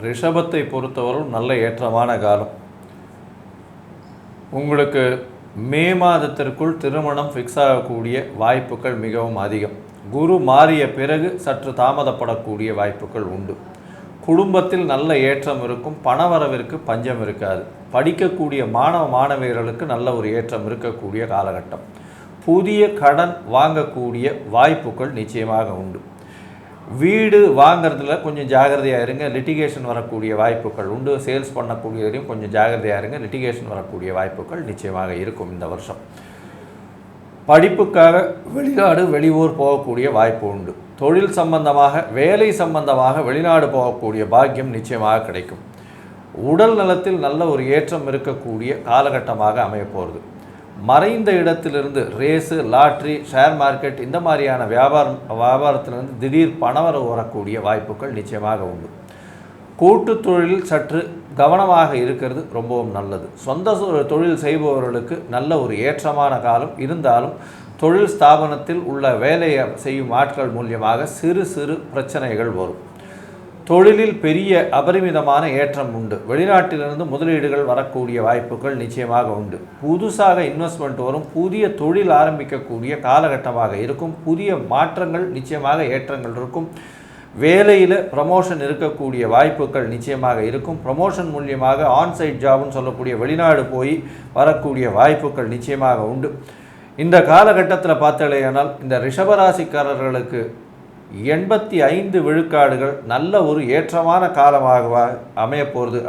ரிஷபத்தை பொறுத்தவரை நல்ல ஏற்றமான காலம். உங்களுக்கு மே மாதத்திற்குள் திருமணம் ஃபிக்ஸ் ஆகக்கூடிய வாய்ப்புகள் மிகவும் அதிகம். குரு மாறிய பிறகு சற்று தாமதப்படக்கூடிய வாய்ப்புகள் உண்டு. குடும்பத்தில் நல்ல ஏற்றம் இருக்கும். பணவரவிற்கு பஞ்சம் இருக்காது. படிக்கக்கூடிய மாணவியர்களுக்கு நல்ல ஒரு ஏற்றம் இருக்கக்கூடிய காலகட்டம். புதிய கடன் வாங்கக்கூடிய வாய்ப்புகள் நிச்சயமாக உண்டு. வீடு வாங்கிறதுல கொஞ்சம் ஜாகிரதையாக இருங்க. லிட்டிகேஷன் வரக்கூடிய வாய்ப்புகள் உண்டு. சேல்ஸ் பண்ணக்கூடியதையும் கொஞ்சம் ஜாகிரதையாக இருங்க. லிட்டிகேஷன் வரக்கூடிய வாய்ப்புகள் நிச்சயமாக இருக்கும். இந்த வருஷம் படிப்புக்காக வெளிநாடு வெளியூர் போகக்கூடிய வாய்ப்பு உண்டு. தொழில் சம்பந்தமாக வேலை சம்பந்தமாக வெளிநாடு போகக்கூடிய பாக்கியம் நிச்சயமாக கிடைக்கும். உடல் நலத்தில் நல்ல ஒரு ஏற்றம் இருக்கக்கூடிய காலகட்டமாக அமையப்போகிறது. மறைந்த இடத்திலிருந்து ரேஸு, லாட்ரி, ஷேர் மார்க்கெட் இந்த மாதிரியான வியாபாரத்திலிருந்து திடீர் பணவரவு வரக்கூடிய வாய்ப்புகள் நிச்சயமாக உண்டு. கூட்டு தொழிலில் சற்று கவனமாக இருக்கிறது ரொம்பவும் நல்லது. சொந்த தொழில் செய்பவர்களுக்கு நல்ல ஒரு ஏற்றமான காலம். இருந்தாலும் தொழில் ஸ்தாபனத்தில் உள்ள வேலையை செய்யும் ஆட்கள் மூலியமாக சிறு சிறு பிரச்சனைகள் வரும். தொழிலில் பெரிய அபரிமிதமான ஏற்றம் உண்டு. வெளிநாட்டிலிருந்து முதலீடுகள் வரக்கூடிய வாய்ப்புகள் நிச்சயமாக உண்டு. புதுசாக இன்வெஸ்ட்மெண்ட் வரும். புதிய தொழில் ஆரம்பிக்கக்கூடிய காலகட்டமாக இருக்கும். புதிய மாற்றங்கள் நிச்சயமாக ஏற்றங்கள் இருக்கும். வேலையில் ப்ரமோஷன் இருக்கக்கூடிய வாய்ப்புகள் நிச்சயமாக இருக்கும். ப்ரமோஷன் மூலியமாக ஆன்சைட் ஜாப்னு சொல்லக்கூடிய வெளிநாடு போய் வரக்கூடிய வாய்ப்புகள் நிச்சயமாக உண்டு. இந்த காலகட்டத்தில் பார்த்தாலேயானால் இந்த ரிஷபராசிக்காரர்களுக்கு 85 விழுக்காடுகள் நல்ல ஒரு ஏற்றமான காலமாக அமையப்போகிறது.